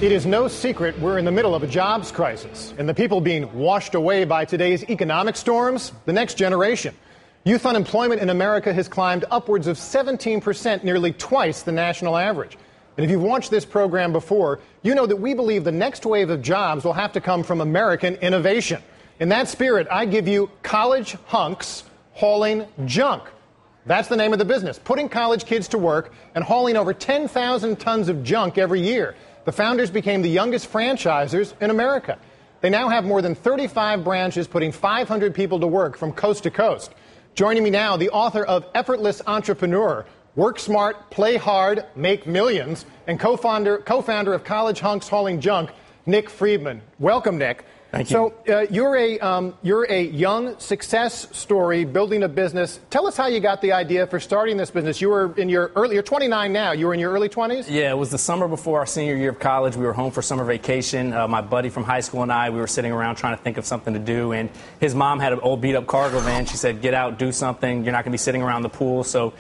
It is no secret we're in the middle of a jobs crisis, and the people being washed away by today's economic storms, the next generation. Youth unemployment in America has climbed upwards of 17%, nearly twice the national average. And if you've watched this program before, you know that we believe the next wave of jobs will have to come from American innovation. In that spirit, I give you College Hunks Hauling Junk. That's the name of the business, putting college kids to work and hauling over 10,000 tons of junk every year. The founders became the youngest franchisers in America. They now have more than 35 branches, putting 500 people to work from coast to coast. Joining me now, the author of Effortless Entrepreneur, Work Smart, Play Hard, Make Millions, and co-founder of College Hunks Hauling Junk, Nick Friedman. Welcome, Nick. Thank you. So you're a young success story building a business. Tell us how you got the idea for starting this business. You're 29 now. You were in your early 20s? Yeah, it was the summer before our senior year of college. We were home for summer vacation. My buddy from high school and I, we were sitting around trying to think of something to do. And his mom had an old beat-up cargo van. She said, get out, do something. You're not going to be sitting around the pool. So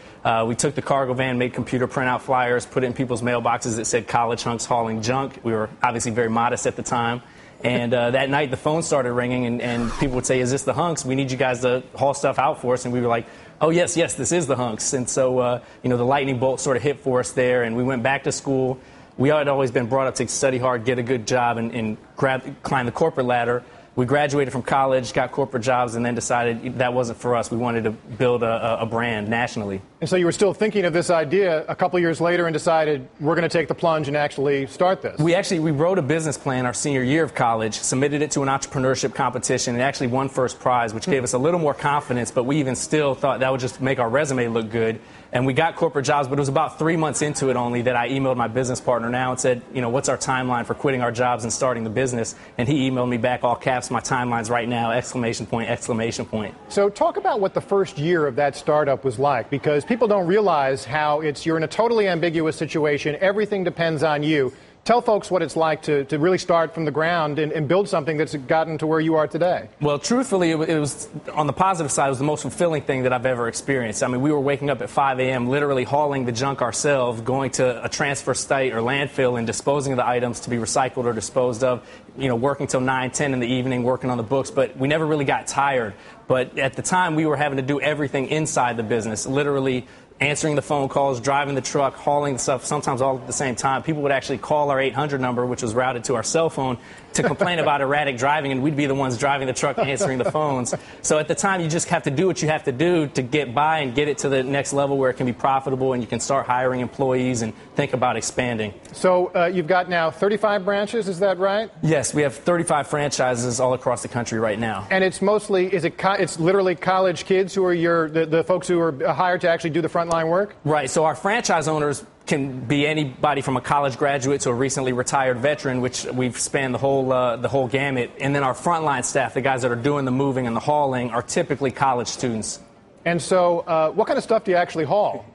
we took the cargo van, made computer printout flyers, put it in people's mailboxes that said College Hunks Hauling Junk. We were obviously very modest at the time. And that night, the phone started ringing, and people would say, is this the Hunks? We need you guys to haul stuff out for us. And we were like, oh, yes, this is the Hunks. And so, the lightning bolt sort of hit for us there, and we went back to school. We had always been brought up to study hard, get a good job, and climb the corporate ladder. We graduated from college, got corporate jobs, and then decided that wasn't for us. We wanted to build a brand nationally. And so you were still thinking of this idea a couple years later and decided we're going to take the plunge and actually start this. We wrote a business plan our senior year of college, submitted it to an entrepreneurship competition, and actually won first prize, which gave us a little more confidence, but we even still thought that would just make our resume look good. And we got corporate jobs, but it was about 3 months into it only that I emailed my business partner now and said, what's our timeline for quitting our jobs and starting the business? And he emailed me back, all caps, my timeline's right now, exclamation point, exclamation point. So talk about what the first year of that startup was like, because people don't realize how you're in a totally ambiguous situation. Everything depends on you. Tell folks what it's like to really start from the ground and build something that's gotten to where you are today. Well, truthfully, it was, on the positive side, it was the most fulfilling thing that I've ever experienced. I mean, we were waking up at 5 a.m., literally hauling the junk ourselves, going to a transfer site or landfill and disposing of the items to be recycled or disposed of, working till 9, 10 in the evening, working on the books. But we never really got tired. But at the time, we were having to do everything inside the business, literally answering the phone calls, driving the truck, hauling the stuff, sometimes all at the same time. People would actually call our 800 number, which was routed to our cell phone, to complain about erratic driving, and we'd be the ones driving the truck answering the phones. So at the time, you just have to do what you have to do to get by and get it to the next level where it can be profitable and you can start hiring employees and think about expanding. So you've got now 35 branches, is that right? Yes, we have 35 franchises all across the country right now. And it's mostly, it's literally college kids who are the folks who are hired to actually do the frontline work? Right, so our franchise owners can be anybody from a college graduate to a recently retired veteran, which we've spanned the whole gamut. And then our frontline staff, the guys that are doing the moving and the hauling, are typically college students. And so what kind of stuff do you actually haul?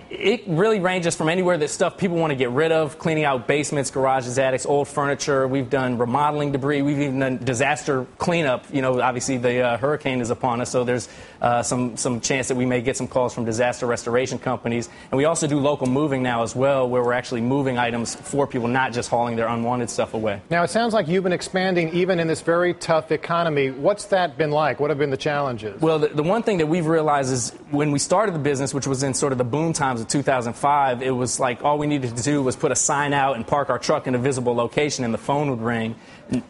It really ranges from anywhere that stuff people want to get rid of, cleaning out basements, garages, attics, old furniture. We've done remodeling debris. We've even done disaster cleanup. Obviously the hurricane is upon us, so there's some chance that we may get some calls from disaster restoration companies. And we also do local moving now as well, where we're actually moving items for people, not just hauling their unwanted stuff away. Now, it sounds like you've been expanding even in this very tough economy. What's that been like? What have been the challenges? Well, the one thing that we've realized is when we started the business, which was in sort of the boom times of 2005, it was like all we needed to do was put a sign out and park our truck in a visible location and the phone would ring.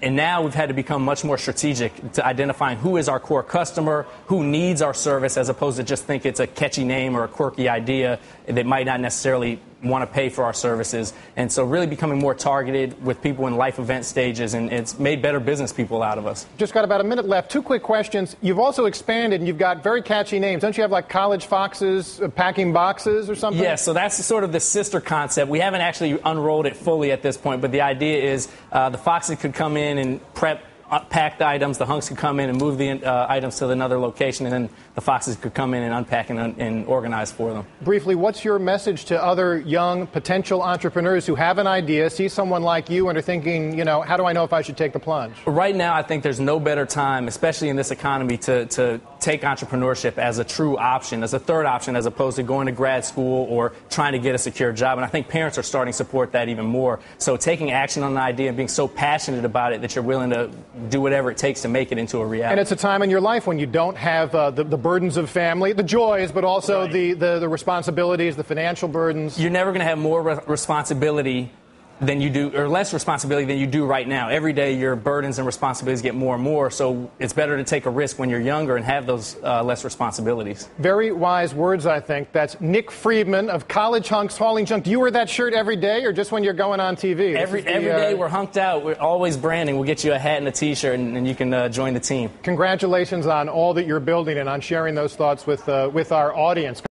And now we've had to become much more strategic to identifying who is our core customer, who needs our service, as opposed to just think it's a catchy name or a quirky idea that might not necessarily want to pay for our services. And so really becoming more targeted with people in life event stages, and it's made better business people out of us. Just got about a minute left. 2 quick questions. You've also expanded and you've got very catchy names. Don't you have like College Foxes packing boxes or something? Yeah, so that's sort of the sister concept. We haven't actually unrolled it fully at this point, but the idea is the Foxes could come in and prep packed items, the Hunks could come in and move the items to another location, and then the Foxes could come in and unpack and organize for them. Briefly, what's your message to other young potential entrepreneurs who have an idea, see someone like you, and are thinking, how do I know if I should take the plunge? Right now, I think there's no better time, especially in this economy, to take entrepreneurship as a true option, as a third option, as opposed to going to grad school or trying to get a secure job. And I think parents are starting to support that even more. So taking action on an idea and being so passionate about it that you're willing to do whatever it takes to make it into a reality. And it's a time in your life when you don't have the burdens of family, the joys, but also right. the responsibilities, the financial burdens. You're never going to have more responsibility than you do, or less responsibility than you do right now. Every day your burdens and responsibilities get more and more, so it's better to take a risk when you're younger and have those less responsibilities. Very wise words, I think. That's Nick Friedman of Hunks Hauling Junk. Do you wear that shirt every day or just when you're going on TV? Every day we're hunked out. We're always branding. We'll get you a hat and a T-shirt, and you can join the team. Congratulations on all that you're building and on sharing those thoughts with our audience.